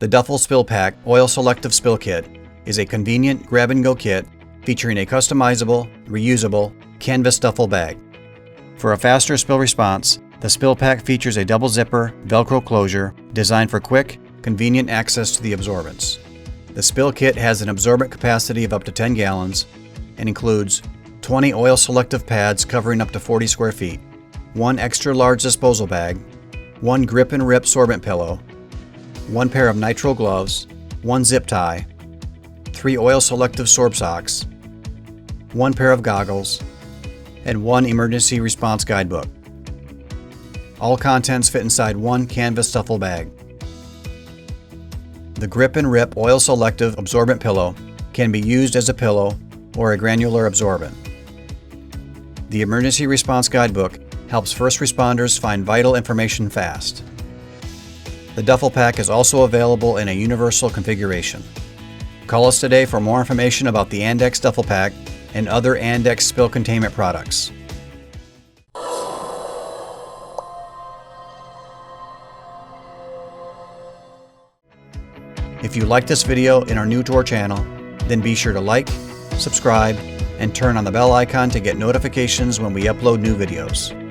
The Duffle Spill Pac Oil-Selective Spill Kit is a convenient grab-and-go kit featuring a customizable, reusable, canvas duffel bag. For a faster spill response, the Spill Pac features a double zipper velcro closure designed for quick, convenient access to the absorbents. The spill kit has an absorbent capacity of up to 10 gallons and includes 20 oil-selective pads covering up to 40 square feet, 1 extra large disposal bag, 1 grip and rip sorbent pillow, 1 pair of nitrile gloves, 1 zip tie, 3 oil-selective Sorb socks, 1 pair of goggles, and 1 Emergency Response Guidebook. All contents fit inside 1 canvas duffel bag. The Grip and Rip Oil-Selective Absorbent Pillow can be used as a pillow or a granular absorbent. The Emergency Response Guidebook helps first responders find vital information fast. The Duffle Pac is also available in a universal configuration. Call us today for more information about the Andax Duffle Pac and other Andax spill containment products. If you like this video and are new to our channel, then be sure to like, subscribe, and turn on the bell icon to get notifications when we upload new videos.